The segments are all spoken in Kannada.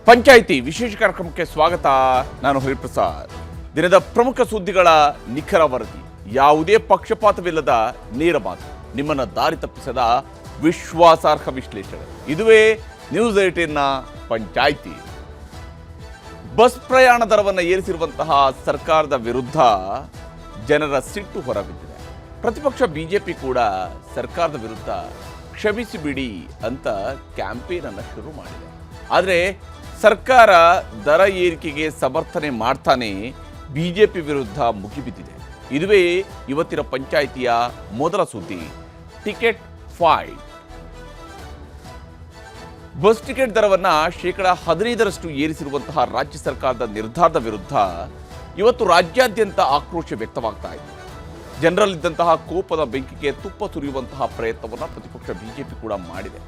ಪಂಚಾಯಿತಿ ವಿಶೇಷ ಕಾರ್ಯಕ್ರಮಕ್ಕೆ ಸ್ವಾಗತ. ನಾನು ಹರಿಪ್ರಸಾದ್. ದಿನದ ಪ್ರಮುಖ ಸುದ್ದಿಗಳ ನಿಖರ ವರದಿ, ಯಾವುದೇ ಪಕ್ಷಪಾತವಿಲ್ಲದ ನೇರ ಮಾತು, ನಿಮ್ಮನ್ನು ದಾರಿ ತಪ್ಪಿಸದ ವಿಶ್ವಾಸಾರ್ಹ ವಿಶ್ಲೇಷಣೆ. ಇದುವೇ ನ್ಯೂಸ್ 18ನ ಪಂಚಾಯಿತಿ. ಬಸ್ ಪ್ರಯಾಣ ದರವನ್ನು ಏರಿಸಿರುವಂತಹ ಸರ್ಕಾರದ ವಿರುದ್ಧ ಜನರ ಸಿಟ್ಟು ಹೊರಬಿದ್ದಿದೆ. ಪ್ರತಿಪಕ್ಷ ಬಿಜೆಪಿ ಕೂಡ ಸರ್ಕಾರದ ವಿರುದ್ಧ ಕ್ಷಮಿಸಿ ಬಿಡಿ ಅಂತ ಕ್ಯಾಂಪೇನ್ ಅನ್ನು ಶುರು ಮಾಡಿದೆ. ಆದರೆ ಸರ್ಕಾರ ದರ ಏರಿಕೆಗೆ ಸಮರ್ಥನೆ ಮಾಡ್ತಾನೆ ಬಿಜೆಪಿ ವಿರುದ್ಧ ಮುಗಿಬಿದ್ದಿದೆ. ಇದುವೇ ಇವತ್ತಿನ ಪಂಚಾಯಿತಿಯ ಮೊದಲ ಸುದ್ದಿ, ಟಿಕೆಟ್ ಫೈಟ್. ಬಸ್ ಟಿಕೆಟ್ ದರವನ್ನು %15 ಏರಿಸಿರುವಂತಹ ರಾಜ್ಯ ಸರ್ಕಾರದ ನಿರ್ಧಾರದ ವಿರುದ್ಧ ಇವತ್ತು ರಾಜ್ಯಾದ್ಯಂತ ಆಕ್ರೋಶ ವ್ಯಕ್ತವಾಗ್ತಾ ಇದೆ. ಜನರಲ್ಲಿದ್ದಂತಹ ಕೋಪದ ಬೆಂಕಿಗೆ ತುಪ್ಪ ಸುರಿಯುವಂತಹ ಪ್ರಯತ್ನವನ್ನು ಪ್ರತಿಪಕ್ಷ ಬಿಜೆಪಿ ಕೂಡ ಮಾಡಿದೆ.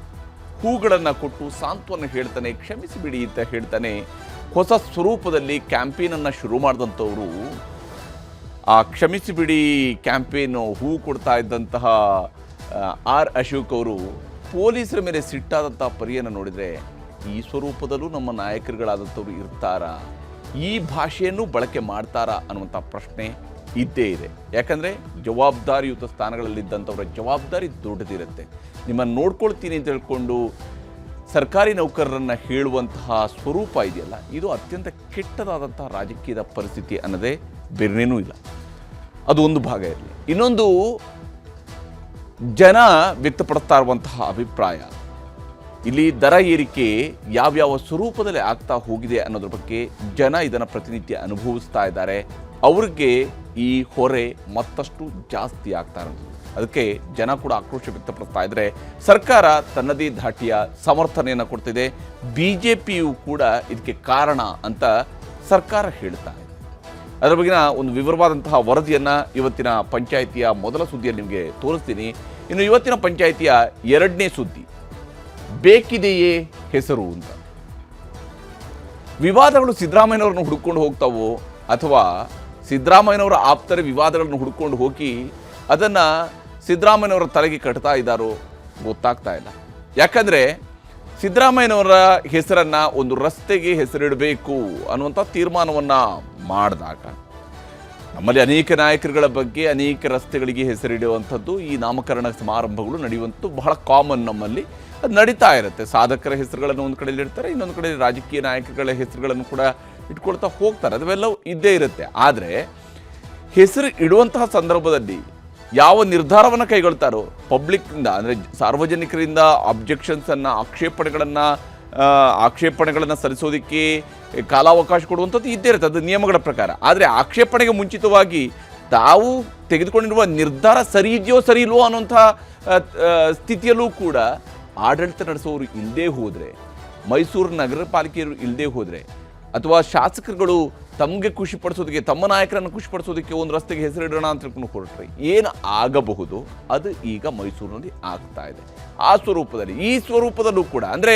ಹೂಗಳನ್ನು ಕೊಟ್ಟು ಸಾಂತ್ವನ ಹೇಳ್ತಾನೆ, ಕ್ಷಮಿಸಿ ಬಿಡಿ ಅಂತ ಹೇಳ್ತಾನೆ ಹೊಸ ಸ್ವರೂಪದಲ್ಲಿ ಕ್ಯಾಂಪೇನನ್ನು ಶುರು ಮಾಡಿದಂಥವರು. ಆ ಕ್ಷಮಿಸಿ ಬಿಡಿ ಕ್ಯಾಂಪೇನು ಹೂ ಕೊಡ್ತಾ ಇದ್ದಂತಹ ಆರ್ ಅಶೋಕ್ ಅವರು ಪೊಲೀಸರ ಮೇಲೆ ಸಿಟ್ಟಾದಂತಹ ಪರಿಯನ್ನು ನೋಡಿದರೆ, ಈ ಸ್ವರೂಪದಲ್ಲೂ ನಮ್ಮ ನಾಯಕರುಗಳಾದಂಥವ್ರು ಇರ್ತಾರಾ, ಈ ಭಾಷೆಯನ್ನು ಬಳಕೆ ಮಾಡ್ತಾರಾ ಅನ್ನುವಂಥ ಪ್ರಶ್ನೆ ಇದ್ದೇ ಇದೆ. ಯಾಕಂದರೆ ಜವಾಬ್ದಾರಿಯುತ ಸ್ಥಾನಗಳಲ್ಲಿದ್ದಂಥವರ ಜವಾಬ್ದಾರಿ ದೊಡ್ಡದಿರುತ್ತೆ. ನಿಮ್ಮನ್ನು ನೋಡ್ಕೊಳ್ತೀನಿ ಅಂತ ಹೇಳ್ಕೊಂಡು ಸರ್ಕಾರಿ ನೌಕರರನ್ನು ಹೇಳುವಂತಹ ಸ್ವರೂಪ ಇದೆಯಲ್ಲ, ಇದು ಅತ್ಯಂತ ಕೆಟ್ಟದಾದಂತಹ ರಾಜಕೀಯದ ಪರಿಸ್ಥಿತಿ ಅನ್ನೋದೇ ಬೇರೇನೂ ಇಲ್ಲ. ಅದು ಒಂದು ಭಾಗ ಇರಲಿ. ಇನ್ನೊಂದು, ಜನ ವ್ಯಕ್ತಪಡಿಸ್ತಾ ಇರುವಂತಹ ಅಭಿಪ್ರಾಯ, ಇಲ್ಲಿ ದರ ಏರಿಕೆ ಯಾವ್ಯಾವ ಸ್ವರೂಪದಲ್ಲಿ ಆಗ್ತಾ ಹೋಗಿದೆ ಅನ್ನೋದ್ರ ಬಗ್ಗೆ ಜನ ಇದನ್ನು ಪ್ರತಿನಿತ್ಯ ಅನುಭವಿಸ್ತಾ ಇದ್ದಾರೆ. ಅವ್ರಿಗೆ ಈ ಹೊರೆ ಮತ್ತಷ್ಟು ಜಾಸ್ತಿ ಆಗ್ತಾ ಇರೋದು. ಅದಕ್ಕೆ ಜನ ಕೂಡ ಆಕ್ರೋಶ ವ್ಯಕ್ತಪಡಿಸ್ತಾ ಇದ್ದಾರೆ. ಸರ್ಕಾರ ತನ್ನದೇ ಧಾಟಿಯ ಸಮರ್ಥನೆಯನ್ನು ಕೊಡ್ತಿದೆ. ಬಿಜೆಪಿಯು ಕೂಡ ಇದಕ್ಕೆ ಕಾರಣ ಅಂತ ಸರ್ಕಾರ ಹೇಳ್ತಾ ಇದೆ. ಅದರ ಬಗ್ಗಿನ ಒಂದು ವಿವರವಾದಂತಹ ವರದಿಯನ್ನು ಇವತ್ತಿನ ಪಂಚಾಯಿತಿಯ ಮೊದಲ ಸುದ್ದಿಯಲ್ಲಿ ನಿಮಗೆ ತೋರಿಸ್ತೀನಿ. ಇನ್ನು ಇವತ್ತಿನ ಪಂಚಾಯಿತಿಯ ಎರಡನೇ ಸುದ್ದಿ, ಬೇಕಿದೆಯೇ ಹೆಸರು ಅಂತ. ವಿವಾದಗಳು ಸಿದ್ದರಾಮಯ್ಯನವ್ರನ್ನ ಹುಡುಕೊಂಡು ಹೋಗ್ತಾವೋ ಅಥವಾ ಸಿದ್ದರಾಮಯ್ಯನವರ ಆಪ್ತರ ವಿವಾದಗಳನ್ನು ಹುಡುಕೊಂಡು ಹೋಗಿ ಅದನ್ನು ಸಿದ್ದರಾಮಯ್ಯನವರ ತಲೆಗೆ ಕಟ್ತಾ ಇದ್ದಾರೋ ಗೊತ್ತಾಗ್ತಾ ಇಲ್ಲ. ಯಾಕಂದರೆ ಸಿದ್ದರಾಮಯ್ಯನವರ ಹೆಸರನ್ನು ಒಂದು ರಸ್ತೆಗೆ ಹೆಸರಿಡಬೇಕು ಅನ್ನುವಂಥ ತೀರ್ಮಾನವನ್ನು ಮಾಡಿದಾಗ ನಮ್ಮಲ್ಲಿ ಅನೇಕ ನಾಯಕರುಗಳ ಬಗ್ಗೆ ಅನೇಕ ರಸ್ತೆಗಳಿಗೆ ಹೆಸರಿಡುವಂಥದ್ದು, ಈ ನಾಮಕರಣ ಸಮಾರಂಭಗಳು ನಡೆಯುವಂಥದ್ದು ಬಹಳ ಕಾಮನ್. ನಮ್ಮಲ್ಲಿ ಅದು ನಡೀತಾ ಇರುತ್ತೆ. ಸಾಧಕರ ಹೆಸರುಗಳನ್ನು ಒಂದು ಕಡೆಯಲ್ಲಿ ಇಡ್ತಾರೆ, ಇನ್ನೊಂದು ಕಡೆ ರಾಜಕೀಯ ನಾಯಕರುಗಳ ಹೆಸರುಗಳನ್ನು ಕೂಡ ಇಟ್ಕೊಳ್ತಾ ಹೋಗ್ತಾರೆ. ಅದೆಲ್ಲವೂ ಇದ್ದೇ ಇರುತ್ತೆ. ಆದರೆ ಹೆಸರು ಇಡುವಂತಹ ಸಂದರ್ಭದಲ್ಲಿ ಯಾವ ನಿರ್ಧಾರವನ್ನು ಕೈಗೊಳ್ತಾರೋ ಪಬ್ಲಿಕ್ನಿಂದ, ಅಂದರೆ ಸಾರ್ವಜನಿಕರಿಂದ ಅಬ್ಜೆಕ್ಷನ್ಸನ್ನು, ಆಕ್ಷೇಪಣೆಗಳನ್ನು ಸಲ್ಲಿಸೋದಕ್ಕೆ ಕಾಲಾವಕಾಶ ಕೊಡುವಂಥದ್ದು ಇದ್ದೇ ಇರುತ್ತೆ, ಅದು ನಿಯಮಗಳ ಪ್ರಕಾರ. ಆದರೆ ಆಕ್ಷೇಪಣೆಗೆ ಮುಂಚಿತವಾಗಿ ತಾವು ತೆಗೆದುಕೊಂಡಿರುವ ನಿರ್ಧಾರ ಸರಿ ಇದೆಯೋ ಸರಿ ಇಲ್ವೋ ಅನ್ನೋಂಥ ಸ್ಥಿತಿಯಲ್ಲೂ ಕೂಡ ಆಡಳಿತ ನಡೆಸೋರು ಇಲ್ಲದೇ ಹೋದರೆ, ಮೈಸೂರು ನಗರ ಪಾಲಿಕೆಯವರು ಇಲ್ಲದೇ ಹೋದರೆ, ಅಥವಾ ಶಾಸಕರುಗಳು ತಮಗೆ ಖುಷಿಪಡಿಸೋದಕ್ಕೆ, ತಮ್ಮ ನಾಯಕರನ್ನು ಖುಷಿಪಡಿಸೋದಕ್ಕೆ ಒಂದು ರಸ್ತೆಗೆ ಹೆಸರಿಡೋಣ ಅಂತ ತಿಳ್ಕೊಂಡು ಹೊರಟ್ರೆ ಏನು ಆಗಬಹುದು, ಅದು ಈಗ ಮೈಸೂರಿನಲ್ಲಿ ಆಗ್ತಾ ಇದೆ. ಆ ಸ್ವರೂಪದಲ್ಲಿ, ಈ ಸ್ವರೂಪದಲ್ಲೂ ಕೂಡ ಅಂದರೆ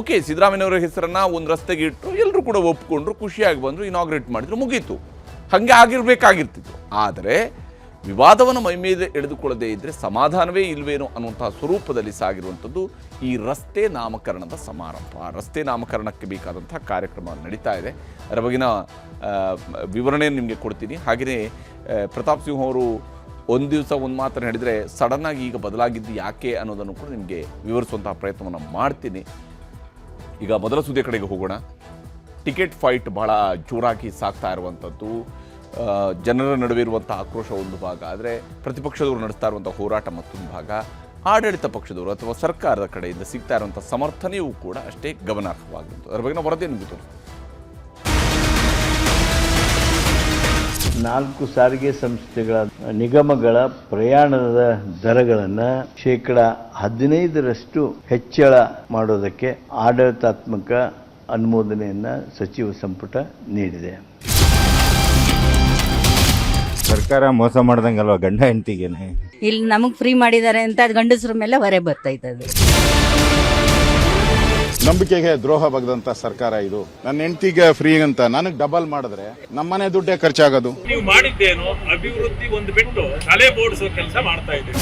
ಓಕೆ, ಸಿದ್ದರಾಮಯ್ಯನವರ ಹೆಸರನ್ನು ಒಂದು ರಸ್ತೆಗೆ ಇಟ್ಟರು, ಎಲ್ಲರೂ ಕೂಡ ಒಪ್ಕೊಂಡ್ರು, ಖುಷಿಯಾಗಿ ಬಂದರು, ಇನಾಗ್ರೇಟ್ ಮಾಡಿದ್ರು, ಮುಗೀತು. ಹಾಗೆ ಆಗಿರಬೇಕಾಗಿರ್ತಿತ್ತು. ಆದರೆ ವಿವಾದವನ್ನು ಮೈಮೇಲೆ ಎಳೆದುಕೊಳ್ಳದೇ ಇದ್ದರೆ ಸಮಾಧಾನವೇ ಇಲ್ವೇನೋ ಅನ್ನುವಂತಹ ಸ್ವರೂಪದಲ್ಲಿ ಸಾಗಿರುವಂಥದ್ದು ಈ ರಸ್ತೆ ನಾಮಕರಣದ ಸಮಾರಂಭ. ರಸ್ತೆ ನಾಮಕರಣಕ್ಕೆ ಬೇಕಾದಂತಹ ಕಾರ್ಯಕ್ರಮ ನಡೀತಾ ಇದೆ. ಅದರ ಬಗ್ಗಿನ ವಿವರಣೆಯನ್ನು ನಿಮಗೆ ಕೊಡ್ತೀನಿ. ಹಾಗೆಯೇ ಪ್ರತಾಪ್ ಸಿಂಹ ಅವರು ಒಂದು ದಿವಸ ಒಂದು ಮಾತನ್ನು ಹೇಳಿದರೆ ಸಡನ್ನಾಗಿ ಈಗ ಬದಲಾಗಿದ್ದು ಯಾಕೆ ಅನ್ನೋದನ್ನು ಕೂಡ ನಿಮಗೆ ವಿವರಿಸುವಂತಹ ಪ್ರಯತ್ನವನ್ನು ಮಾಡ್ತೀನಿ. ಈಗ ಮೊದಲ ಸುದ್ದಿಯ ಕಡೆಗೆ ಹೋಗೋಣ. ಟಿಕೆಟ್ ಫೈಟ್ ಬಹಳ ಜೋರಾಗಿ ಸಾಗ್ತಾ ಇರುವಂಥದ್ದು. ಜನರ ನಡುವೆ ಇರುವಂಥ ಆಕ್ರೋಶ ಒಂದು ಭಾಗ, ಆದರೆ ಪ್ರತಿಪಕ್ಷದವರು ನಡೆಸ್ತಾ ಇರುವಂಥ ಹೋರಾಟ ಮತ್ತೊಂದು ಭಾಗ. ಆಡಳಿತ ಪಕ್ಷದವರು ಅಥವಾ ಸರ್ಕಾರದ ಕಡೆಯಿಂದ ಸಿಗ್ತಾ ಇರುವಂಥ ಸಮರ್ಥನೆಯೂ ಕೂಡ ಅಷ್ಟೇ ಗಮನಾರ್ಹವಾಗಿರುತ್ತದೆ. ಅದರ ಬಗ್ಗೆ ವರದಿ ನಿಮಗೆ ತೋರಿಸ್ತೀವಿ. 4 ಸಾರಿಗೆ ಸಂಸ್ಥೆಗಳ ನಿಗಮಗಳ ಪ್ರಯಾಣದ ದರಗಳನ್ನು %15 ಹೆಚ್ಚಳ ಮಾಡೋದಕ್ಕೆ ಆಡಳಿತಾತ್ಮಕ ಅನುಮೋದನೆಯನ್ನು ಸಚಿವ ಸಂಪುಟ ನೀಡಿದೆ. ಸರ್ಕಾರ ಮೋಸ ಮಾಡ್ದಂಗಲ್ವಾ ಗಂಡ ಹೆಂಡತಿಗೇನೆ. ಇಲ್ಲಿ ನಮಗೆ ಫ್ರೀ ಮಾಡಿದ್ದಾರೆ ಅಂತ ಗಂಡಸರ ಮೇಲೆ ಹೊರೆ ಬರ್ತೈತದೆ. ನಂಬಿಕೆಗೆ ದ್ರೋಹ ಬಗ್ದಂತ ಸರ್ಕಾರ ಇದು. ನನ್ನ ಹೆಂಡತಿಗೆ ಫ್ರೀ ಅಂತ ನನಗೆ ಡಬಲ್ ಮಾಡಿದ್ರೆ ನಮ್ಮನೆ ದುಡ್ಡೇ ಖರ್ಚಾಗೋದು. ನೀವು ಮಾಡಿದ್ದೇನು ಅಭಿವೃದ್ಧಿ ಒಂದು ಬಿಟ್ಟು ತಲೆ ಬೋಡಿಸೋ ಕೆಲಸ ಮಾಡ್ತಾ ಇದ್ದೀವಿ.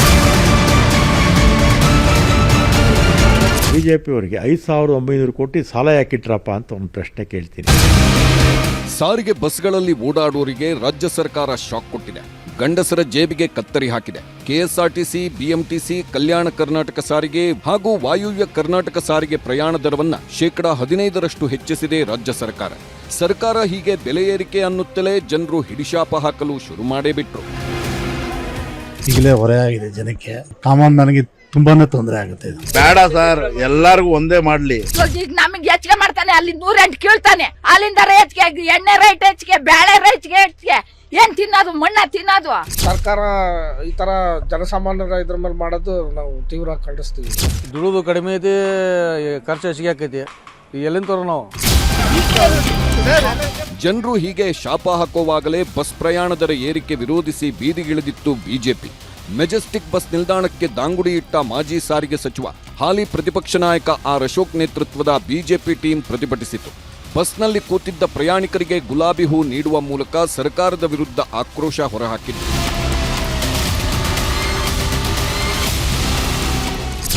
ಬಿಜೆಪಿಯವರಿಗೆ 5,900 ಕೋಟಿ ಸಾಲ ಯಾಕಿಟ್ರಪ್ಪ ಅಂತ ಒಂದು ಪ್ರಶ್ನೆ ಕೇಳ್ತೀನಿ. ಸಾರಿಗೆ ಬಸ್ಗಳಲ್ಲಿ ಓಡಾಡುವವರಿಗೆ ರಾಜ್ಯ ಸರ್ಕಾರ ಶಾಕ್ ಕೊಟ್ಟಿದೆ. ಗಂಡಸರ ಜೇಬಿಗೆ ಕತ್ತರಿ ಹಾಕಿದೆ. ಕೆಎಸ್ಆರ್ಟಿಸಿ, ಬಿಎಂಟಿಸಿ, ಕಲ್ಯಾಣ ಕರ್ನಾಟಕ ಸಾರಿಗೆ ಹಾಗೂ ವಾಯುವ್ಯ ಕರ್ನಾಟಕ ಸಾರಿಗೆ ಪ್ರಯಾಣ ದರವನ್ನ 15% ಹೆಚ್ಚಿಸಿದೆ ರಾಜ್ಯ ಸರ್ಕಾರ. ಸರ್ಕಾರ ಹೀಗೆ ಬೆಲೆ ಏರಿಕೆ ಅನ್ನುತ್ತಲೇ ಜನರು ಹಿಡಿಶಾಪ ಹಾಕಲು ಶುರು ಮಾಡೇ ಬಿಟ್ರು. ಈಗಲೇ ಹೊರೆ ಆಗಿದೆ ಜನಕ್ಕೆ. ಸಾಮಾನ್ಯ ನನಗೆ ತುಂಬಾನೇ ತೊಂದರೆ ಆಗುತ್ತೆ. ಬೇಡ ಸರ್, ಎಲ್ಲರಿಗೂ ಒಂದೇ ಮಾಡ್ಲಿ. ಈಗ ನಮಗೆ ಹೆಚ್ಚಿಗೆ ಮಾಡ್ತಾನೆ, ಅಲ್ಲಿ 108 ಕೀಳ್ತಾನೆ, ಅಲ್ಲಿಂದ ಹೆಚ್ಚಿಗೆ ಎಣ್ಣೆ ರೇಟ್ ಹೆಚ್ಚಿಗೆ, ಬೇಳೆ ರೇಟ್ ಹೆಚ್ಚಿಗೆ, ಏನ್ ತಿನ್ನೋದು, ಮಣ್ಣ ತಿನ್ನೋದು. ಸರ್ಕಾರ ಈ ತರ ಜನಸಾಮಾನ್ಯರ ಇದ್ರ ಮೇಲೆ ಮಾಡೋದು ನಾವು ತೀವ್ರ ಖಂಡಿಸ್ತೀವಿ. ದುಡಿದು ಕಡಿಮೆ ಐತಿ, ಖರ್ಚು ಹೆಚ್ಚಿಗೆ ಆಕೈತಿ, ಎಲ್ಲಿಂದ ತರೋ ನಾವು. ಜನರು ಹೀಗೆ ಶಾಪ ಹಾಕುವಾಗಲೇ ಬಸ್ ಪ್ರಯಾಣ ದರ ಏರಿಕೆ ವಿರೋಧಿಸಿ ಬೀದಿಗಿಳಿದಿತ್ತು ಬಿಜೆಪಿ. ಮೆಜೆಸ್ಟಿಕ್ ಬಸ್ ನಿಲ್ದಾಣಕ್ಕೆ ದಾಂಗುಡಿ ಇಟ್ಟ ಮಾಜಿ ಸಾರಿಗೆ ಸಚಿವ, ಹಾಲಿ ಪ್ರತಿಪಕ್ಷ ನಾಯಕ ಆರ್ ಅಶೋಕ್ ನೇತೃತ್ವದ ಬಿಜೆಪಿ ಟೀಂ ಪ್ರತಿಭಟಿಸಿತು. ಬಸ್ನಲ್ಲಿ ಕೂತಿದ್ದ ಪ್ರಯಾಣಿಕರಿಗೆ ಗುಲಾಬಿ ಹೂ ನೀಡುವ ಮೂಲಕ ಸರ್ಕಾರದ ವಿರುದ್ಧ ಆಕ್ರೋಶ ಹೊರಹಾಕಿತ್ತು.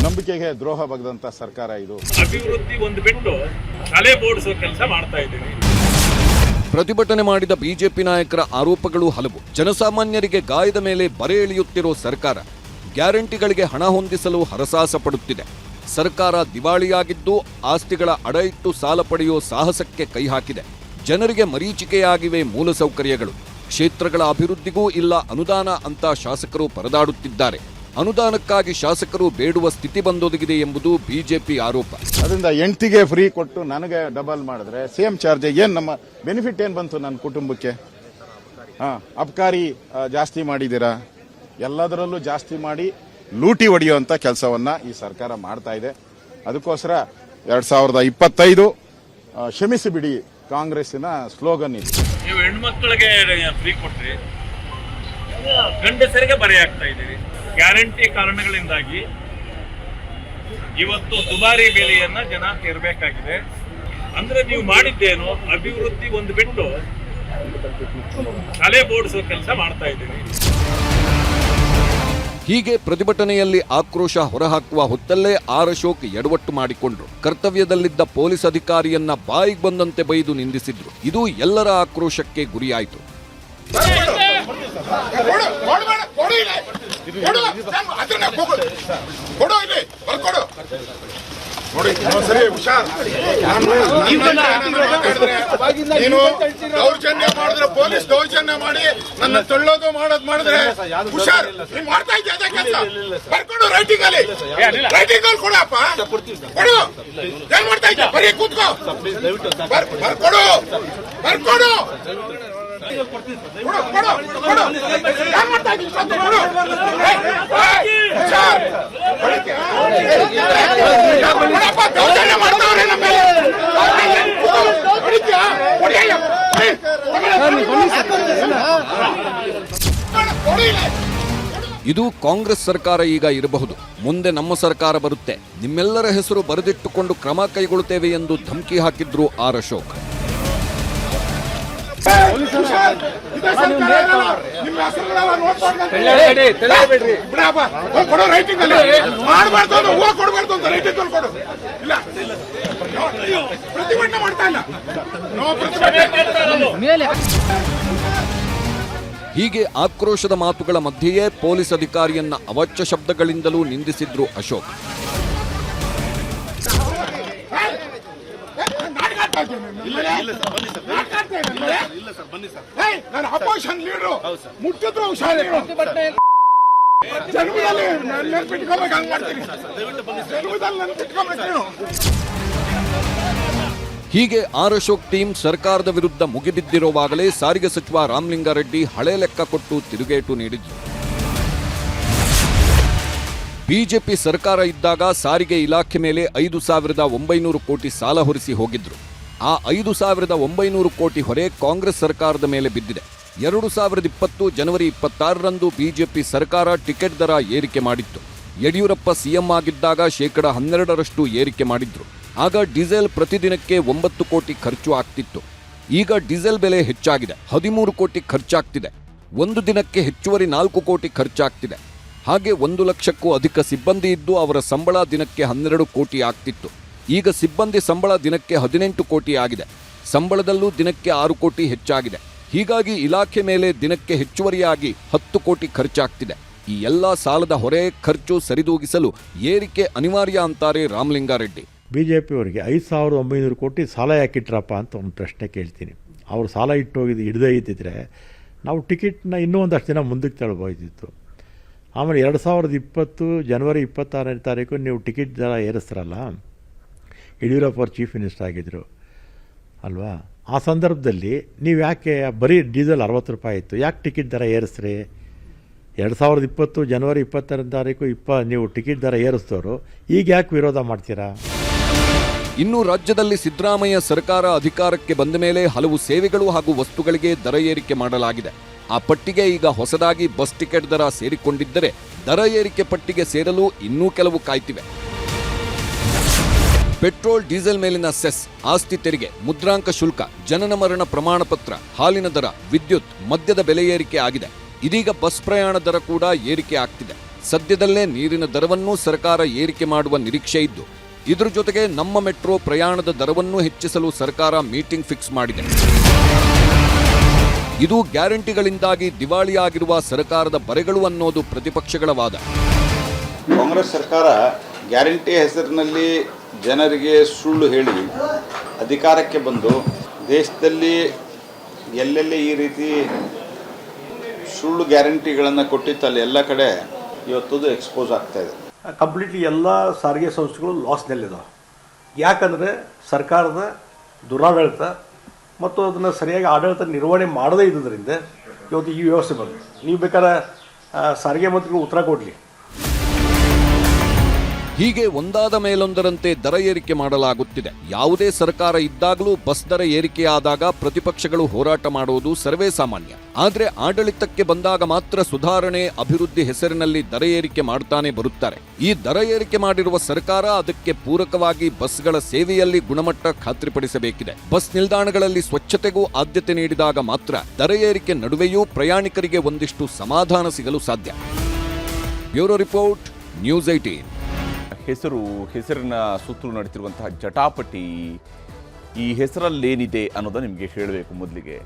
ನಂಬಿಕೆಗೆ ದ್ರೋಹ ಬಗೆದಂತ ಸರ್ಕಾರ ಇದು. ಅಭಿವೃದ್ಧಿ ಒಂದು ಬಿಟ್ಟು ತಲೆ ಬೋಡಿಸೋ ಕೆಲಸ ಮಾಡ್ತಾ ಇದ್ದೀರಿ. ಪ್ರತಿಭಟನೆ ಮಾಡಿದ ಬಿಜೆಪಿ ನಾಯಕರ ಆರೋಪಗಳು ಹಲವು. ಜನಸಾಮಾನ್ಯರಿಗೆ ಗಾಯದ ಮೇಲೆ ಬರೆ ಎಳೆಯುತ್ತಿರೋ ಸರ್ಕಾರ ಗ್ಯಾರಂಟಿಗಳಿಗೆ ಹಣ ಹೊಂದಿಸಲು ಹರಸಾಹಸ ಪಡುತ್ತಿದೆ. ಸರ್ಕಾರ ದಿವಾಳಿಯಾಗಿದ್ದು ಆಸ್ತಿಗಳ ಅಡ ಇಟ್ಟು ಸಾಲ ಪಡೆಯೋ ಸಾಹಸಕ್ಕೆ ಕೈ ಹಾಕಿದೆ. ಜನರಿಗೆ ಮರೀಚಿಕೆಯಾಗಿವೆ ಮೂಲಸೌಕರ್ಯಗಳು. ಕ್ಷೇತ್ರಗಳ ಅಭಿವೃದ್ಧಿಗೂ ಇಲ್ಲ ಅನುದಾನ ಅಂತ ಶಾಸಕರು ಪರದಾಡುತ್ತಿದ್ದಾರೆ. ಅನುದಾನಕ್ಕಾಗಿ ಶಾಸಕರು ಬೇಡುವ ಸ್ಥಿತಿ ಬಂದೊದಗಿದೆ ಎಂಬುದು ಬಿಜೆಪಿ ಆರೋಪ. ಅದರಿಂದ ಹೆಂಡತಿಗೆ ಫ್ರೀ ಕೊಟ್ಟು ನನಗೆ ಡಬಲ್ ಮಾಡಿದ್ರೆ ಸೇಮ್ ಚಾರ್ಜ್, ಏನ್ ನಮ್ಮ ಬೆನಿಫಿಟ್ ಏನ್ ಬಂತು ನನ್ನ ಕುಟುಂಬಕ್ಕೆ? ಅಬ್ಕಾರಿ ಜಾಸ್ತಿ ಮಾಡಿದ್ದೀರಾ, ಎಲ್ಲದರಲ್ಲೂ ಜಾಸ್ತಿ ಮಾಡಿ ಲೂಟಿ ಹೊಡೆಯುವಂತ ಕೆಲಸವನ್ನ ಈ ಸರ್ಕಾರ ಮಾಡ್ತಾ ಇದೆ. ಅದಕ್ಕೋಸ್ಕರ 2025 ಕ್ಷಮಿಸಿ ಬಿಡಿ ಕಾಂಗ್ರೆಸ್ಸಿನ ಸ್ಲೋಗನ್ ಇದು. ನೀವು ಹೆಣ್ಮಕ್ಳಿಗೆ ಫ್ರೀ ಕೊಟ್ರಿ, ಗಂಡಸರಿಗೆ ಬರೆ ಆಗ್ತಾ ಇದ್ದೀರಿ. ಗ್ಯಾರಂಟಿ ಕಾರಣಗಳಿಂದಾಗಿ ಇವತ್ತು ದುಬಾರಿ ಬೆಲೆಯನ್ನ ಜನ ತೆರಬೇಕಾಗಿದೆ. ಅಂದ್ರೆ ನೀವು ಮಾಡಿದ್ದೇನು, ಅಭಿವೃದ್ಧಿ ಒಂದು ಬಿಟ್ಟು ತಲೆ ಬೋಡಿಸೋ ಕೆಲಸ ಮಾಡ್ತಾ ಇದ್ದೀರಿ. ಹೀಗೆ ಪ್ರತಿಭಟನೆಯಲ್ಲಿ ಆಕ್ರೋಶ ಹೊರಹಾಕುವ ಹೊತ್ತಲ್ಲೇ ಆರ್ ಅಶೋಕ್ ಎಡವಟ್ಟು ಮಾಡಿಕೊಂಡ್ರು. ಕರ್ತವ್ಯದಲ್ಲಿದ್ದ ಪೊಲೀಸ್ ಅಧಿಕಾರಿಯನ್ನ ಬಾಯಿಗೆ ಬಂದಂತೆ ಬೈದು ನಿಂದಿಸಿದ್ರು. ಇದು ಎಲ್ಲರ ಆಕ್ರೋಶಕ್ಕೆ ಗುರಿಯಾಯಿತು. ನೀನು ದೌರ್ಜನ್ಯ ಮಾಡಿದ್ರೆ, ಪೊಲೀಸ್ ದೌರ್ಜನ್ಯ ಮಾಡಿ ನನ್ನ ತಳ್ಳೋದು ಮಾಡೋದು ಮಾಡಿದ್ರೆ ಹುಷಾರ್. ನೀನ್ ಮಾಡ್ತಾ ಇದ್ದೆ ಅದೇ ಕೆಲಸ. ಬರ್ಕೊಡು ರೈಟಿಂಗ್ ಅಲ್ಲಿ, ರೈಟಿಂಗ್ ಅಲ್ಲಿ ಕೊಡಪ್ಪ, ಕೊಡು. ಏನ್ ಮಾಡ್ತಾ ಇದ್ದೆ? ಬರೀ ಕೂತ್ಕೋ, ಬರ್ಕೊಡು, ಬರ್ಕೊಡು. ಇದು ಕಾಂಗ್ರೆಸ್ ಸರ್ಕಾರ ಈಗ ಇರಬಹುದು, ಮುಂದೆ ನಮ್ಮ ಸರ್ಕಾರ ಬರುತ್ತೆ, ನಿಮ್ಮೆಲ್ಲರ ಹೆಸರು ಬರೆದಿಟ್ಟುಕೊಂಡು ಕ್ರಮ ಕೈಗೊಳ್ಳುತ್ತೇವೆ ಎಂದು ಧಮಕಿ ಹಾಕಿದ್ರು ಆರ್ ಅಶೋಕ್. ಹೀಗೆ ಆಕ್ರೋಶದ ಮಾತುಗಳ ಮಧ್ಯೆಯೇ ಪೊಲೀಸ್ ಅಧಿಕಾರಿಯನ್ನ ಅವಾಚ್ಯ ಶಬ್ದಗಳಿಂದಲೂ ನಿಂದಿಸಿದ್ರು ಅಶೋಕ್. ಅಪೋಸಿಷನ್ ಲೀಡರು ಮುಟ್ಟಿದ್ರು ಹುಷಾರಿ. ಜನ್ಮದಲ್ಲಿ ನೆನ್ಪಿಟ್ಕೋಬೇಕು, ಹಂಗ್ ಮಾಡ್ತೀನಿ. ಜನ್ಮದಲ್ಲಿ ನೆನ್ಪಿಟ್ಕೋಬೇಕು. ಹೀಗೆ ಆರ್ ಅಶೋಕ್ ಟೀಮ್ ಸರ್ಕಾರದ ವಿರುದ್ಧ ಮುಗಿಬಿದ್ದಿರುವಾಗಲೇ ಸಾರಿಗೆ ಸಚಿವ ರಾಮಲಿಂಗಾರೆಡ್ಡಿ ಹಳೆ ಲೆಕ್ಕ ಕೊಟ್ಟು ತಿರುಗೇಟು ನೀಡಿದ್ರು. ಬಿಜೆಪಿ ಸರ್ಕಾರ ಇದ್ದಾಗ ಸಾರಿಗೆ ಇಲಾಖೆ ಮೇಲೆ 5,900 ಕೋಟಿ ಸಾಲ ಹೊರಿಸಿ ಹೋಗಿದ್ರು. ಆ 5,900 ಕೋಟಿ ಹೊರೆ ಕಾಂಗ್ರೆಸ್ ಸರ್ಕಾರದ ಮೇಲೆ ಬಿದ್ದಿದೆ. 2020 ಜನವರಿ 26ರಂದು ಬಿಜೆಪಿ ಸರ್ಕಾರ ಟಿಕೆಟ್ ದರ ಏರಿಕೆ ಮಾಡಿತ್ತು. ಯಡಿಯೂರಪ್ಪ ಸಿಎಂ ಆಗಿದ್ದಾಗ 12% ಏರಿಕೆ ಮಾಡಿದ್ರು. ಆಗ ಡೀಸೆಲ್ ಪ್ರತಿದಿನಕ್ಕೆ 9 ಕೋಟಿ ಖರ್ಚು ಆಗ್ತಿತ್ತು. ಈಗ ಡೀಸೆಲ್ ಬೆಲೆ ಹೆಚ್ಚಾಗಿದೆ, 13 ಕೋಟಿ ಖರ್ಚಾಗ್ತಿದೆ. ಒಂದು ದಿನಕ್ಕೆ ಹೆಚ್ಚುವರಿ 4 ಕೋಟಿ ಖರ್ಚಾಗ್ತಿದೆ. ಹಾಗೆ 1 ಲಕ್ಷಕ್ಕೂ ಅಧಿಕ ಸಿಬ್ಬಂದಿ ಇದ್ದು ಅವರ ಸಂಬಳ ದಿನಕ್ಕೆ 12 ಕೋಟಿ ಆಗ್ತಿತ್ತು. ಈಗ ಸಿಬ್ಬಂದಿ ಸಂಬಳ ದಿನಕ್ಕೆ 18 ಕೋಟಿ ಆಗಿದೆ. ಸಂಬಳದಲ್ಲೂ ದಿನಕ್ಕೆ 6 ಕೋಟಿ ಹೆಚ್ಚಾಗಿದೆ. ಹೀಗಾಗಿ ಇಲಾಖೆ ಮೇಲೆ ದಿನಕ್ಕೆ ಹೆಚ್ಚುವರಿಯಾಗಿ 10 ಕೋಟಿ ಖರ್ಚಾಗ್ತಿದೆ. ಈ ಎಲ್ಲ ಸಾಲದ ಹೊರೆ ಖರ್ಚು ಸರಿದೂಗಿಸಲು ಏರಿಕೆ ಅನಿವಾರ್ಯ ಅಂತಾರೆ ರಾಮಲಿಂಗಾರೆಡ್ಡಿ. BJP-ಅವರಿಗೆ 5,900 ಕೋಟಿ ಸಾಲ ಯಾಕಿಟ್ರಪ್ಪ ಅಂತ ಒಂದು ಪ್ರಶ್ನೆ ಕೇಳ್ತೀನಿ. ಅವರು ಸಾಲ ಹಿಡ್ದೇ ಇದ್ದಿದ್ರೆ ನಾವು ಟಿಕೆಟ್ನ ಇನ್ನೂ ಒಂದಷ್ಟು ದಿನ ಮುಂದಕ್ಕೆ ತಳ್ಬೋದಿತ್ತು. ಆಮೇಲೆ 2020 ಜನವರಿ 26ನೇ ತಾರೀಕು ನೀವು ಟಿಕೆಟ್ ದರ ಏರಿಸ್ತಾರಲ್ಲ, ಯಡಿಯೂರಪ್ಪ ಅವರು ಚೀಫ್ ಮಿನಿಸ್ಟರ್ ಆಗಿದ್ದರು ಅಲ್ವಾ, ಆ ಸಂದರ್ಭದಲ್ಲಿ ನೀವು ಯಾಕೆ ಬರೀ ಡೀಸೆಲ್ 60 ರೂಪಾಯಿ ಇತ್ತು, ಯಾಕೆ ಟಿಕೆಟ್ ದರ ಏರಿಸ್ರಿ? 2020 ಜನವರಿ 26ನೇ ತಾರೀಕು ನೀವು ಟಿಕೆಟ್ ದರ ಏರಿಸ್ತವರು ಈಗ ಯಾಕೆ ವಿರೋಧ ಮಾಡ್ತೀರಾ? ಇನ್ನು ರಾಜ್ಯದಲ್ಲಿ ಸಿದ್ದರಾಮಯ್ಯ ಸರ್ಕಾರ ಅಧಿಕಾರಕ್ಕೆ ಬಂದ ಮೇಲೆ ಹಲವು ಸೇವೆಗಳು ಹಾಗೂ ವಸ್ತುಗಳಿಗೆ ದರ ಏರಿಕೆ ಮಾಡಲಾಗಿದೆ. ಆ ಪಟ್ಟಿಗೆ ಈಗ ಹೊಸದಾಗಿ ಬಸ್ ಟಿಕೆಟ್ ದರ ಸೇರಿಕೊಂಡಿದ್ದರೆ ದರ ಏರಿಕೆ ಪಟ್ಟಿಗೆ ಸೇರಲು ಇನ್ನೂ ಕೆಲವು ಕಾಯ್ತಿವೆ. ಪೆಟ್ರೋಲ್ ಡೀಸೆಲ್ ಮೇಲಿನ ಸೆಸ್, ಆಸ್ತಿ ತೆರಿಗೆ, ಮುದ್ರಾಂಕ ಶುಲ್ಕ, ಜನನ ಮರಣ ಪ್ರಮಾಣ ಪತ್ರ, ಹಾಲಿನ ದರ, ವಿದ್ಯುತ್, ಮದ್ಯದ ಬೆಲೆ ಏರಿಕೆ ಆಗಿದೆ. ಇದೀಗ ಬಸ್ ಪ್ರಯಾಣ ದರ ಕೂಡ ಏರಿಕೆ ಆಗ್ತಿದೆ. ಸದ್ಯದಲ್ಲೇ ನೀರಿನ ದರವನ್ನೂ ಸರ್ಕಾರ ಏರಿಕೆ ಮಾಡುವ ನಿರೀಕ್ಷೆ ಇದ್ದು, ಇದ್ರ ಜೊತೆಗೆ ನಮ್ಮ ಮೆಟ್ರೋ ಪ್ರಯಾಣದ ದರವನ್ನು ಹೆಚ್ಚಿಸಲು ಸರ್ಕಾರ ಮೀಟಿಂಗ್ ಫಿಕ್ಸ್ ಮಾಡಿದೆ. ಇದು ಗ್ಯಾರಂಟಿಗಳಿಂದಾಗಿ ದಿವಾಳಿಯಾಗಿರುವ ಸರ್ಕಾರದ ಬರೆಗಳು ಅನ್ನೋದು ಪ್ರತಿಪಕ್ಷಗಳ ವಾದ. ಕಾಂಗ್ರೆಸ್ ಸರ್ಕಾರ ಗ್ಯಾರಂಟಿ ಹೆಸರಿನಲ್ಲಿ ಜನರಿಗೆ ಸುಳ್ಳು ಹೇಳಿ ಅಧಿಕಾರಕ್ಕೆ ಬಂದು ದೇಶದಲ್ಲಿ ಎಲ್ಲೆಲ್ಲಿ ಈ ರೀತಿ ಸುಳ್ಳು ಗ್ಯಾರಂಟಿಗಳನ್ನು ಕೊಟ್ಟಿತ್ತಲ್ಲ ಎಲ್ಲ ಕಡೆ ಇವತ್ತದು ಎಕ್ಸ್ಪೋಸ್ ಆಗ್ತಾ ಇದೆ. ಕಂಪ್ಲೀಟ್ಲಿ ಎಲ್ಲ ಸಾರಿಗೆ ಸಂಸ್ಥೆಗಳು ಲಾಸ್ನಲ್ಲಿದ್ದಾವೆ. ಯಾಕಂದರೆ ಸರ್ಕಾರದ ದುರಾಡಳಿತ ಮತ್ತು ಅದನ್ನು ಸರಿಯಾಗಿ ಆಡಳಿತ ನಿರ್ವಹಣೆ ಮಾಡದೇ ಇದ್ದುದರಿಂದ ಇವತ್ತು ಈ ವ್ಯವಸ್ಥೆ ಬಂತು. ನೀವು ಬೇಕಾದ್ರೆ ಸಾರಿಗೆ ಮಂತ್ರಿಗಳು ಉತ್ತರ ಕೊಡಲಿ. ಹೀಗೆ ಒಂದಾದ ಮೇಲೊಂದರಂತೆ ದರ ಏರಿಕೆ ಮಾಡಲಾಗುತ್ತಿದೆ. ಯಾವುದೇ ಸರ್ಕಾರ ಇದ್ದಾಗಲೂ ಬಸ್ ದರ ಏರಿಕೆಯಾದಾಗ ಪ್ರತಿಪಕ್ಷಗಳು ಹೋರಾಟ ಮಾಡುವುದು ಸರ್ವೇ ಸಾಮಾನ್ಯ. ಆದರೆ ಆಡಳಿತಕ್ಕೆ ಬಂದಾಗ ಮಾತ್ರ ಸುಧಾರಣೆ, ಅಭಿವೃದ್ಧಿ ಹೆಸರಿನಲ್ಲಿ ದರ ಏರಿಕೆ ಮಾಡ್ತಾನೆ ಬರುತ್ತಾರೆ. ಈ ದರ ಏರಿಕೆ ಮಾಡಿರುವ ಸರ್ಕಾರ ಅದಕ್ಕೆ ಪೂರಕವಾಗಿ ಬಸ್ಗಳ ಸೇವೆಯಲ್ಲಿ ಗುಣಮಟ್ಟ ಖಾತ್ರಿಪಡಿಸಬೇಕಿದೆ. ಬಸ್ ನಿಲ್ದಾಣಗಳಲ್ಲಿ ಸ್ವಚ್ಛತೆಗೂ ಆದ್ಯತೆ ನೀಡಿದಾಗ ಮಾತ್ರ ದರ ಏರಿಕೆ ನಡುವೆಯೂ ಪ್ರಯಾಣಿಕರಿಗೆ ಒಂದಿಷ್ಟು ಸಮಾಧಾನ ಸಿಗಲು ಸಾಧ್ಯ. Bureau report, news 18. ಹೆಸರಿನ ಸುತ್ತಲೂ ನಡೀತಿರುವಂತಹ ಜಟಾಪಟಿ, ಈ ಹೆಸರಲ್ಲೇನಿದೆ ಅನ್ನೋದನ್ನು ನಿಮಗೆ ಹೇಳಬೇಕು ಮೊದಲಿಗೆ.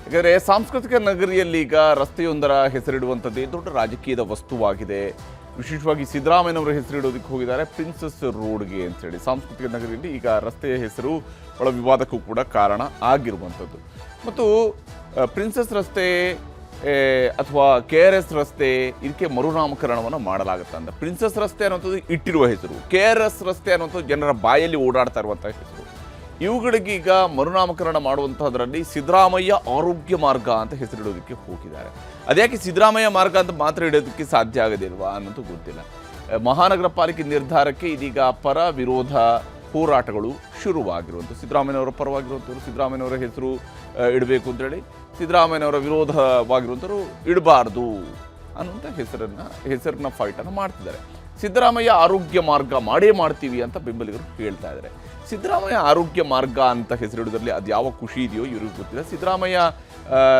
ಯಾಕಂದರೆ ಸಾಂಸ್ಕೃತಿಕ ನಗರಿಯಲ್ಲಿ ಈಗ ರಸ್ತೆಯೊಂದರ ಹೆಸರಿಡುವಂಥದ್ದೇ ದೊಡ್ಡ ರಾಜಕೀಯದ ವಸ್ತುವಾಗಿದೆ. ವಿಶೇಷವಾಗಿ ಸಿದ್ದರಾಮಯ್ಯನವರ ಹೆಸರಿಡೋದಕ್ಕೆ ಹೋಗಿದ್ದಾರೆ ಪ್ರಿನ್ಸಸ್ ರೋಡ್ಗೆ ಅಂತೇಳಿ. ಸಾಂಸ್ಕೃತಿಕ ನಗರಿಯಲ್ಲಿ ಈಗ ರಸ್ತೆಯ ಹೆಸರು ಒಳ ವಿವಾದಕ್ಕೂ ಕೂಡ ಕಾರಣ ಆಗಿರುವಂಥದ್ದು. ಮತ್ತು ಪ್ರಿನ್ಸಸ್ ರಸ್ತೆ ಅಥವಾ KRS ರಸ್ತೆ, ಇದಕ್ಕೆ ಮರುನಾಮಕರಣವನ್ನು ಮಾಡಲಾಗುತ್ತೆ ಅಂತ. ಪ್ರಿನ್ಸಸ್ ರಸ್ತೆ ಅನ್ನುವಂಥದ್ದು ಇಟ್ಟಿರುವ ಹೆಸರು, KRS ರಸ್ತೆ ಅನ್ನುವಂಥದ್ದು ಜನರ ಬಾಯಲ್ಲಿ ಓಡಾಡ್ತಾ ಇರುವಂಥ ಹೆಸರು. ಇವುಗಳಿಗೆ ಈಗ ಮರುನಾಮಕರಣ ಮಾಡುವಂಥದ್ರಲ್ಲಿ ಸಿದ್ದರಾಮಯ್ಯ ಆರೋಗ್ಯ ಮಾರ್ಗ ಅಂತ ಹೆಸರಿಡೋದಕ್ಕೆ ಹೋಗಿದ್ದಾರೆ. ಅದ್ಯಾಕೆ ಸಿದ್ದರಾಮಯ್ಯ ಮಾರ್ಗ ಅಂತ ಮಾತ್ರ ಇಡೋದಕ್ಕೆ ಸಾಧ್ಯ ಆಗೋದಿಲ್ವಾ ಅನ್ನೋದು ಗೊತ್ತಿಲ್ಲ. ಮಹಾನಗರ ಪಾಲಿಕೆ ನಿರ್ಧಾರಕ್ಕೆ ಇದೀಗ ಪರ ವಿರೋಧ ಹೋರಾಟಗಳು ಶುರುವಾಗಿರುವಂಥ. ಸಿದ್ದರಾಮಯ್ಯನವರ ಪರವಾಗಿರುವಂಥವ್ರು ಸಿದ್ದರಾಮಯ್ಯನವರ ಹೆಸರು ಇಡಬೇಕು ಅಂತೇಳಿ, ಸಿದ್ದರಾಮಯ್ಯನವರ ವಿರೋಧವಾಗಿರುವಂಥವ್ರು ಇಡಬಾರ್ದು ಅನ್ನುವಂಥ ಹೆಸರನ್ನ ಫೈಟನ್ನು ಮಾಡ್ತಿದ್ದಾರೆ. ಸಿದ್ದರಾಮಯ್ಯ ಆರೋಗ್ಯ ಮಾರ್ಗ ಮಾಡೇ ಮಾಡ್ತೀವಿ ಅಂತ ಬೆಂಬಲಿಗರು ಹೇಳ್ತಾ ಇದ್ದಾರೆ. ಸಿದ್ದರಾಮಯ್ಯ ಆರೋಗ್ಯ ಮಾರ್ಗ ಅಂತ ಹೆಸರಿಡೋದ್ರಲ್ಲಿ ಅದು ಯಾವ ಖುಷಿ ಇದೆಯೋ ಇವ್ರಿಗೆ ಗೊತ್ತಿಲ್ಲ. ಸಿದ್ದರಾಮಯ್ಯ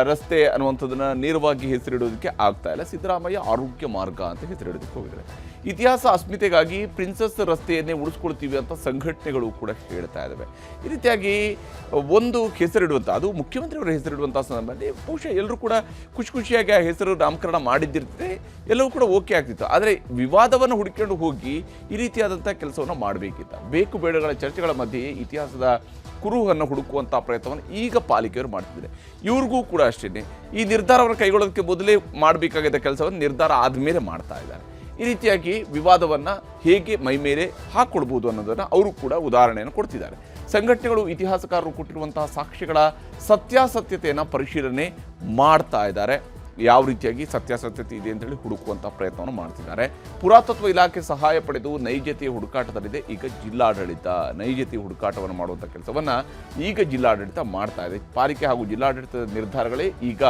ರಸ್ತೆ ಅನ್ನುವಂಥದ್ದನ್ನು ನೇರವಾಗಿ ಹೆಸರಿಡೋದಕ್ಕೆ ಆಗ್ತಾ ಇಲ್ಲ. ಸಿದ್ದರಾಮಯ್ಯ ಆರೋಗ್ಯ ಮಾರ್ಗ ಅಂತ ಹೆಸರಿಡೋದಕ್ಕೆ ಹೋಗಿದ್ದಾರೆ. ಇತಿಹಾಸ ಅಸ್ಮಿತೆಗಾಗಿ ಪ್ರಿನ್ಸಸ್ ರಸ್ತೆಯನ್ನೇ ಉಳಿಸ್ಕೊಳ್ತೀವಿ ಅಂತ ಸಂಘಟನೆಗಳು ಕೂಡ ಹೇಳ್ತಾ ಇದ್ದಾವೆ. ಈ ರೀತಿಯಾಗಿ ಒಂದು ಹೆಸರಿಡುವಂಥ, ಅದು ಮುಖ್ಯಮಂತ್ರಿಯವರ ಹೆಸರಿಡುವಂಥ ಸಂದರ್ಭದಲ್ಲಿ ಬಹುಶಃ ಎಲ್ಲರೂ ಕೂಡ ಖುಷಿಯಾಗಿ ಆ ಹೆಸರು ನಾಮಕರಣ ಮಾಡಿದ್ದಿರ್ತದೆ, ಎಲ್ಲವೂ ಕೂಡ ಓಕೆ ಆಗ್ತಿತ್ತು. ಆದರೆ ವಿವಾದವನ್ನು ಹುಡುಕೊಂಡು ಹೋಗಿ ಈ ರೀತಿಯಾದಂಥ ಕೆಲಸವನ್ನು ಮಾಡಬೇಕಿತ್ತ. ಬೇಕು ಬೇಡಗಳ ಚರ್ಚೆಗಳ ಮಧ್ಯೆ ಇತಿಹಾಸದ ಕುರುಹನ್ನು ಹುಡುಕುವಂಥ ಪ್ರಯತ್ನವನ್ನು ಈಗ ಪಾಲಿಕೆಯವರು ಮಾಡ್ತಿದ್ದಾರೆ. ಇವ್ರಿಗೂ ಕೂಡ ಅಷ್ಟೇ ಈ ನಿರ್ಧಾರವನ್ನು ಕೈಗೊಳ್ಳೋದಕ್ಕೆ ಮೊದಲೇ ಮಾಡಬೇಕಾಗಿದ್ದ ಕೆಲಸವನ್ನು ನಿರ್ಧಾರ ಆದಮೇಲೆ ಮಾಡ್ತಾ ಇದ್ದಾರೆ. ಈ ರೀತಿಯಾಗಿ ವಿವಾದವನ್ನು ಹೇಗೆ ಮೈ ಮೇಲೆ ಹಾಕ್ಕೊಡ್ಬೋದು ಅನ್ನೋದನ್ನು ಅವರು ಕೂಡ ಉದಾಹರಣೆಯನ್ನು ಕೊಡ್ತಿದ್ದಾರೆ. ಸಂಘಟನೆಗಳು ಇತಿಹಾಸಕಾರರು ಕೊಟ್ಟಿರುವಂತಹ ಸಾಕ್ಷ್ಯಗಳ ಸತ್ಯಾಸತ್ಯತೆಯನ್ನು ಪರಿಶೀಲನೆ ಮಾಡ್ತಾ ಇದ್ದಾರೆ. ಯಾವ ರೀತಿಯಾಗಿ ಸತ್ಯಾಸತ್ಯತೆ ಇದೆ ಅಂತೇಳಿ ಹುಡುಕುವಂಥ ಪ್ರಯತ್ನವನ್ನು ಮಾಡ್ತಿದ್ದಾರೆ. ಪುರಾತತ್ವ ಇಲಾಖೆ ಸಹಾಯ ಪಡೆದು ನೈಜತೆಯ ಹುಡುಕಾಟದಲ್ಲಿದೆ ಈಗ ಜಿಲ್ಲಾಡಳಿತ. ನೈಜತೆಯ ಹುಡುಕಾಟವನ್ನು ಮಾಡುವಂಥ ಕೆಲಸವನ್ನು ಈಗ ಜಿಲ್ಲಾಡಳಿತ ಮಾಡ್ತಾ ಇದೆ. ಪಾಲಿಕೆ ಹಾಗೂ ಜಿಲ್ಲಾಡಳಿತದ ನಿರ್ಧಾರಗಳೇ ಈಗ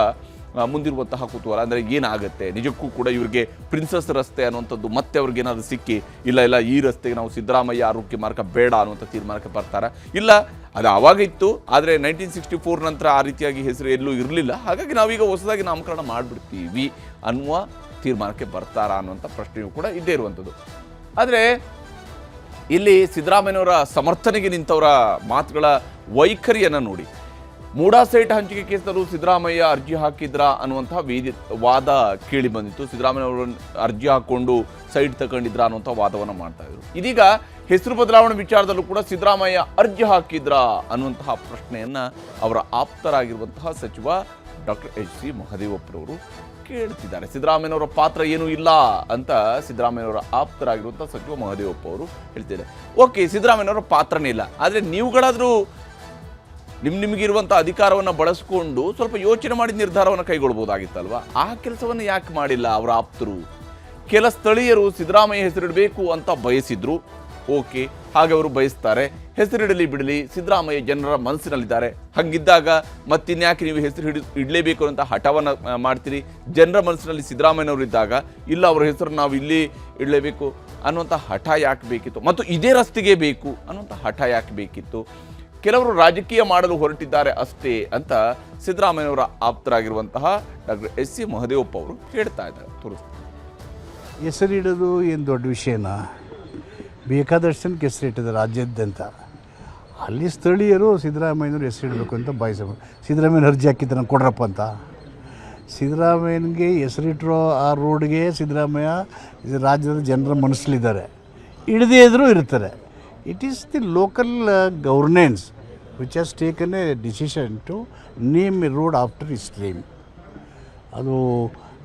ಮುಂದಿರುವಂತಹ ಕುತೂಹಲ. ಅಂದರೆ ಏನಾಗುತ್ತೆ ನಿಜಕ್ಕೂ ಕೂಡ ಇವರಿಗೆ ಪ್ರಿನ್ಸಸ್ ರಸ್ತೆ ಅನ್ನುವಂಥದ್ದು ಮತ್ತೆ ಅವ್ರಿಗೇನಾದರೂ ಸಿಕ್ಕಿ ಇಲ್ಲ ಈ ರಸ್ತೆಗೆ ನಾವು ಸಿದ್ದರಾಮಯ್ಯ ಆರೋಗ್ಯ ಮಾರ್ಗ ಬೇಡ ಅನ್ನುವಂಥ ತೀರ್ಮಾನಕ್ಕೆ ಬರ್ತಾರ, ಇಲ್ಲ ಅದು ಆವಾಗ ಇತ್ತು ಆದರೆ 1964 ನಂತರ ಆ ರೀತಿಯಾಗಿ ಹೆಸರು ಎಲ್ಲೂ ಇರಲಿಲ್ಲ, ಹಾಗಾಗಿ ನಾವೀಗ ಹೊಸದಾಗಿ ನಾಮಕರಣ ಮಾಡಿಬಿಡ್ತೀವಿ ಅನ್ನುವ ತೀರ್ಮಾನಕ್ಕೆ ಬರ್ತಾರಾ ಅನ್ನುವಂಥ ಪ್ರಶ್ನೆಯೂ ಕೂಡ ಇದ್ದೇ ಇರುವಂಥದ್ದು. ಆದರೆ ಇಲ್ಲಿ ಸಿದ್ದರಾಮಯ್ಯನವರ ಸಮರ್ಥನೆಗೆ ನಿಂತವರ ಮಾತುಗಳ ವೈಖರಿಯನ್ನು ನೋಡಿ, ಮೂಡಾ ಸೈಟ್ ಹಂಚಿಕೆ ಕೇಸಲ್ಲೂ ಸಿದ್ದರಾಮಯ್ಯ ಅರ್ಜಿ ಹಾಕಿದ್ರಾ ಅನ್ನುವಂಥ ವಾದ ಕೇಳಿ ಬಂದಿತ್ತು. ಸಿದ್ದರಾಮಯ್ಯವರು ಅರ್ಜಿ ಹಾಕ್ಕೊಂಡು ಸೈಟ್ ತಗೊಂಡಿದ್ರಾ ಅನ್ನುವಂಥ ವಾದವನ್ನು ಮಾಡ್ತಾ ಇದ್ರು. ಇದೀಗ ಹೆಸರು ಬದಲಾವಣೆ ವಿಚಾರದಲ್ಲೂ ಕೂಡ ಸಿದ್ದರಾಮಯ್ಯ ಅರ್ಜಿ ಹಾಕಿದ್ರಾ ಅನ್ನುವಂತಹ ಪ್ರಶ್ನೆಯನ್ನು ಅವರ ಆಪ್ತರಾಗಿರುವಂತಹ ಸಚಿವ ಡಾಕ್ಟರ್ H.C. ಮಹದೇವಪ್ಪರವರು ಕೇಳ್ತಿದ್ದಾರೆ. ಸಿದ್ದರಾಮಯ್ಯನವರ ಪಾತ್ರ ಏನೂ ಇಲ್ಲ ಅಂತ ಸಿದ್ದರಾಮಯ್ಯನವರ ಆಪ್ತರಾಗಿರುವಂಥ ಸಚಿವ ಮಹದೇವಪ್ಪ ಅವರು ಹೇಳ್ತಿದ್ದಾರೆ. ಓಕೆ, ಸಿದ್ದರಾಮಯ್ಯನವರ ಪಾತ್ರನೇ ಇಲ್ಲ, ಆದರೆ ನೀವುಗಳಾದರೂ ನಿಮಗಿರುವಂಥ ಅಧಿಕಾರವನ್ನು ಬಳಸ್ಕೊಂಡು ಸ್ವಲ್ಪ ಯೋಚನೆ ಮಾಡಿ ನಿರ್ಧಾರವನ್ನು ಕೈಗೊಳ್ಬೋದಾಗಿತ್ತಲ್ವ? ಆ ಕೆಲಸವನ್ನು ಯಾಕೆ ಮಾಡಿಲ್ಲ ಅವರ ಆಪ್ತರು? ಕೆಲ ಸ್ಥಳೀಯರು ಸಿದ್ದರಾಮಯ್ಯ ಹೆಸರಿಡಬೇಕು ಅಂತ ಬಯಸಿದ್ರು. ಓಕೆ, ಹಾಗೆ ಅವರು ಬಯಸ್ತಾರೆ, ಹೆಸರಿಡಲಿ ಬಿಡಲಿ, ಸಿದ್ದರಾಮಯ್ಯ ಜನರ ಮನಸ್ಸಿನಲ್ಲಿದ್ದಾರೆ. ಹಾಗಿದ್ದಾಗ ಮತ್ತಿನ್ಯಾಕೆ ನೀವು ಹೆಸರು ಇಡಲೇಬೇಕು ಅಂತ ಹಠವನ್ನು ಮಾಡ್ತೀರಿ? ಜನರ ಮನಸ್ಸಿನಲ್ಲಿ ಸಿದ್ದರಾಮಯ್ಯನವರು ಇದ್ದಾಗ ಇಲ್ಲ ಅವರ ಹೆಸರು ನಾವು ಇಲ್ಲಿ ಇಡಲೇಬೇಕು ಅನ್ನುವಂಥ ಹಠ ಯಾಕೆ ಬೇಕಿತ್ತು? ಮತ್ತು ಇದೇ ರಸ್ತೆಗೆ ಬೇಕು ಅನ್ನುವಂಥ ಹಠ ಯಾಕೆ ಬೇಕಿತ್ತು? ಕೆಲವರು ರಾಜಕೀಯ ಮಾಡಲು ಹೊರಟಿದ್ದಾರೆ ಅಷ್ಟೇ ಅಂತ ಸಿದ್ದರಾಮಯ್ಯನವರ ಆಪ್ತರಾಗಿರುವಂತಹ ಡಾಕ್ಟರ್ H.C. ಮಹದೇವಪ್ಪ ಅವರು ಹೇಳ್ತಾ ಇದ್ದಾರೆ. ತೋರಿಸ್ತಾರೆ. ಹೆಸರಿಡೋದು ಏನು ದೊಡ್ಡ ವಿಷಯನ? ಬೇಕಾದಷ್ಟು ಜನಕ್ಕೆ ಹೆಸರಿಟ್ಟಿದ್ದಾರೆ ರಾಜ್ಯಾದ್ಯಂತ. ಅಲ್ಲಿ ಸ್ಥಳೀಯರು ಸಿದ್ದರಾಮಯ್ಯನವ್ರು ಹೆಸರಿಡಬೇಕು ಅಂತ ಬಯಸಬೇಕು. ಸಿದ್ದರಾಮಯ್ಯನ ಅರ್ಜಿ ಹಾಕಿದ್ದಾನೆ ಕೊಡ್ರಪ್ಪ ಅಂತ. ಸಿದ್ದರಾಮಯ್ಯನಿಗೆ ಹೆಸರಿಟ್ಟಿರೋ ಆ ರೋಡ್ಗೆ ಸಿದ್ದರಾಮಯ್ಯ ರಾಜ್ಯದ ಜನರ ಮನಸ್ಸಲ್ಲಿದ್ದಾರೆ, ಇಡದೇ ಇದ್ರೂ ಇರ್ತಾರೆ. It is the local governance which has taken a decision to name a road after his name.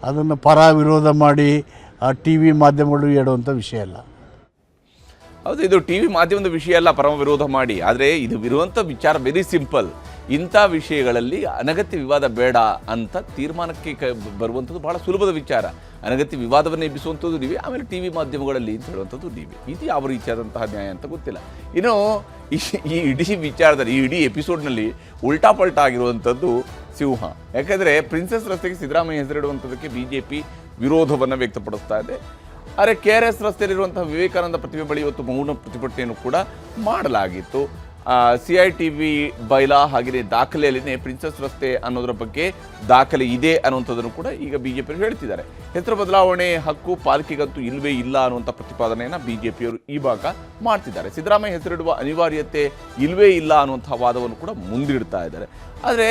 ಅದನ್ನು ಪರ ವಿರೋಧ ಮಾಡಿ TV ಮಾಧ್ಯಮಗಳು ಹೇಳುವಂಥ ವಿಷಯ ಅಲ್ಲ. ಹೌದು, ಇದು TV ಮಾಧ್ಯಮದ ವಿಷಯ ಅಲ್ಲ ಪರಮ ವಿರೋಧ ಮಾಡಿ. ಆದರೆ ಇದು ಇರುವಂಥ ವಿಚಾರ ವೆರಿ ಸಿಂಪಲ್. ಇಂಥ ವಿಷಯಗಳಲ್ಲಿ ಅನಗತ್ಯ ವಿವಾದ ಬೇಡ ಅಂತ ತೀರ್ಮಾನಕ್ಕೆ ಬರುವಂಥದ್ದು ಬಹಳ ಸುಲಭದ ವಿಚಾರ. ಅನಗತ್ಯ ವಿವಾದವನ್ನು ಎಬ್ಬಿಸುವಂಥದ್ದು ನೀವೇ, ಆಮೇಲೆ TV ಮಾಧ್ಯಮಗಳಲ್ಲಿ ಅಂತ ಹೇಳುವಂಥದ್ದು ನೀವೇ. ಇದು ಯಾವ ರೀತಿಯಾದಂತಹ ನ್ಯಾಯ ಅಂತ ಗೊತ್ತಿಲ್ಲ. ಇನ್ನು ಈ ಇಡೀ ವಿಚಾರದಲ್ಲಿ, ಈ ಇಡೀ ಎಪಿಸೋಡ್ನಲ್ಲಿ ಉಲ್ಟಾ ಪಲ್ಟಾ ಆಗಿರುವಂಥದ್ದು ಸಿಂಹ. ಯಾಕಂದರೆ ಪ್ರಿನ್ಸೆಸ್ ರಸ್ತೆಗೆ ಸಿದ್ದರಾಮಯ್ಯ ಹೆಸರಿಡುವಂಥದ್ದಕ್ಕೆ BJP ವಿರೋಧವನ್ನು ವ್ಯಕ್ತಪಡಿಸ್ತಾ ಇದೆ. ಆದರೆ KRS ರಸ್ತೆಯಲ್ಲಿರುವಂತಹ ವಿವೇಕಾನಂದ ಪ್ರತಿಮೆ ಬಳಿ ಇವತ್ತು ಮೌನ ಪ್ರತಿಭಟನೆಯನ್ನು ಕೂಡ ಮಾಡಲಾಗಿತ್ತು. CITV ಬೈಲಾ ಹಾಗೆಯೇ ದಾಖಲೆಯಲ್ಲಿನೇ ಪ್ರಿನ್ಸೆಸ್ ರಸ್ತೆ ಅನ್ನೋದರ ಬಗ್ಗೆ ದಾಖಲೆ ಇದೆ ಅನ್ನುವಂಥದ್ದನ್ನು ಕೂಡ ಈಗ BJP ಹೇಳ್ತಿದ್ದಾರೆ. ಹೆಸರು ಬದಲಾವಣೆ ಹಕ್ಕು ಪಾಲಿಕೆಗಂತೂ ಇಲ್ಲವೇ ಇಲ್ಲ ಅನ್ನುವಂಥ ಪ್ರತಿಪಾದನೆಯನ್ನು BJPಯವರು ಈ ಭಾಗ ಮಾಡ್ತಿದ್ದಾರೆ. ಸಿದ್ದರಾಮಯ್ಯ ಹೆಸರಿಡುವ ಅನಿವಾರ್ಯತೆ ಇಲ್ಲವೇ ಇಲ್ಲ ಅನ್ನುವಂಥ ವಾದವನ್ನು ಕೂಡ ಮುಂದಿಡ್ತಾ ಇದ್ದಾರೆ. ಆದರೆ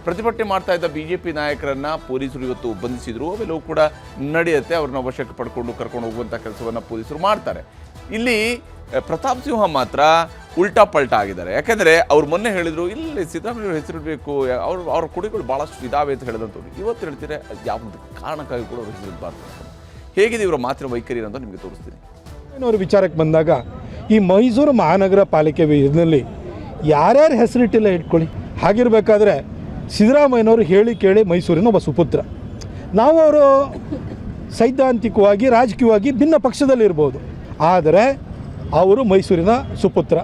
ಪ್ರತಿಭಟನೆ ಮಾಡ್ತಾ ಇದ್ದ BJP ನಾಯಕರನ್ನು ಪೊಲೀಸರು ಇವತ್ತು ಬಂಧಿಸಿದ್ರು. ಅವೆಲ್ಲವೂ ಕೂಡ ನಡೆಯುತ್ತೆ. ಅವ್ರನ್ನ ವಶಕ್ಕೆ ಪಡ್ಕೊಂಡು ಕರ್ಕೊಂಡು ಹೋಗುವಂಥ ಕೆಲಸವನ್ನು ಪೊಲೀಸರು ಮಾಡ್ತಾರೆ. ಇಲ್ಲಿ ಪ್ರತಾಪ್ ಸಿಂಹ ಮಾತ್ರ ಉಲ್ಟಾ ಪಲ್ಟಾ ಆಗಿದ್ದಾರೆ. ಯಾಕೆಂದರೆ ಅವ್ರು ಮೊನ್ನೆ ಹೇಳಿದರು ಇಲ್ಲಿ ಸಿದ್ದರಾಮಯ್ಯ ಹೆಸರಿಡಬೇಕು, ಅವ್ರ ಕೊಡುಗೆಗಳು ಭಾಳಷ್ಟು ಇದಾವೆ ಅಂತ ಹೇಳಿದಂಥವ್ರು ಇವತ್ತು ಹೇಳ್ತೀರಾ ಯಾವುದೇ ಕಾರಣಕ್ಕಾಗಿ ಕೂಡ ಅವ್ರು ಹೆಸರಿಡಬಾರ್ದು. ಹೇಗಿದೆ ಇವರ ಮಾತಿನ ವೈಖರಿ ಅಂತ ನಿಮಗೆ ತೋರಿಸ್ತೀನಿ. ಅವ್ರ ವಿಚಾರಕ್ಕೆ ಬಂದಾಗ ಈ ಮೈಸೂರು ಮಹಾನಗರ ಪಾಲಿಕೆ ಇದರಲ್ಲಿ ಯಾರ್ಯಾರು ಹೆಸರಿಟ್ಟಿಲ್ಲ ಇಟ್ಕೊಳ್ಳಿ. ಹಾಗಿರಬೇಕಾದ್ರೆ ಸಿದ್ದರಾಮಯ್ಯನವರು ಹೇಳಿ ಕೇಳಿ ಮೈಸೂರಿನ ಒಬ್ಬ ಸುಪುತ್ರ. ನಾವು ಅವರು ಸೈದ್ಧಾಂತಿಕವಾಗಿ ರಾಜಕೀಯವಾಗಿ ಭಿನ್ನ ಪಕ್ಷದಲ್ಲಿರ್ಬೋದು, ಆದರೆ ಅವರು ಮೈಸೂರಿನ ಸುಪುತ್ರ.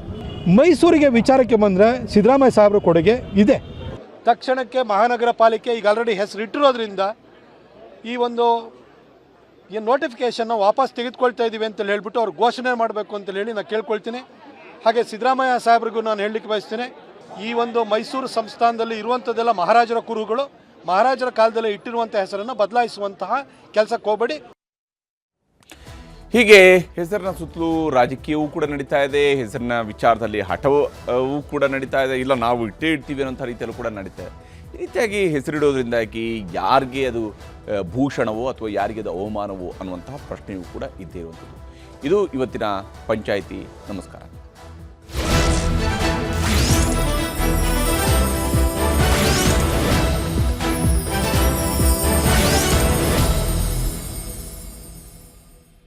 ಮೈಸೂರಿಗೆ ವಿಚಾರಕ್ಕೆ ಬಂದರೆ ಸಿದ್ದರಾಮಯ್ಯ ಸಾಹೇಬ್ರ ಕೊಡುಗೆ ಇದೆ. ತಕ್ಷಣಕ್ಕೆ ಮಹಾನಗರ ಪಾಲಿಕೆ ಈಗ ಆಲ್ರೆಡಿ ಹೆಸರಿಟ್ಟಿರೋದ್ರಿಂದ ಈ ಒಂದು ಏನು ನೋಟಿಫಿಕೇಷನ್ನ ವಾಪಸ್ ತೆಗೆದುಕೊಳ್ತಾ ಇದ್ದೀವಿ ಅಂತ ಹೇಳ್ಬಿಟ್ಟು ಅವ್ರು ಘೋಷಣೆ ಮಾಡಬೇಕು ಅಂತ ಹೇಳಿ ನಾನು ಕೇಳ್ಕೊಳ್ತೀನಿ. ಹಾಗೆ ಸಿದ್ದರಾಮಯ್ಯ ಸಾಹೇಬ್ರಿಗೂ ನಾನು ಹೇಳಲಿಕ್ಕೆ ಬಯಸ್ತೀನಿ, ಈ ಒಂದು ಮೈಸೂರು ಸಂಸ್ಥಾನದಲ್ಲಿ ಇರುವಂಥದ್ದೆಲ್ಲ ಮಹಾರಾಜರ ಕುರುಹುಗಳು, ಮಹಾರಾಜರ ಕಾಲದಲ್ಲೇ ಇಟ್ಟಿರುವಂಥ ಹೆಸರನ್ನು ಬದಲಾಯಿಸುವಂತಹ ಕೆಲಸಕ್ಕೆ ಹೋಗಬೇಡಿ. ಹೀಗೆ ಹೆಸರಿನ ಸುತ್ತಲೂ ರಾಜಕೀಯವೂ ಕೂಡ ನಡೀತಾ ಇದೆ, ಹೆಸರಿನ ವಿಚಾರದಲ್ಲಿ ಹಠವೂ ಕೂಡ ನಡೀತಾ ಇದೆ. ಇಲ್ಲ ನಾವು ಇಟ್ಟೇ ಇಡ್ತೀವಿ ಅನ್ನೋಂಥ ರೀತಿಯಲ್ಲೂ ಕೂಡ ನಡೀತಾ ಇದೆ. ಈ ರೀತಿಯಾಗಿ ಹೆಸರಿಡೋದ್ರಿಂದಾಗಿ ಯಾರಿಗೆ ಅದು ಭೂಷಣವೋ ಅಥವಾ ಯಾರಿಗೆ ಅದು ಅವಮಾನವೋ ಅನ್ನುವಂತಹ ಪ್ರಶ್ನೆಯೂ ಕೂಡ ಇದ್ದೇ ಇರುವಂಥದ್ದು. ಇದು ಇವತ್ತಿನ ಪಂಚಾಯಿತಿ. ನಮಸ್ಕಾರ.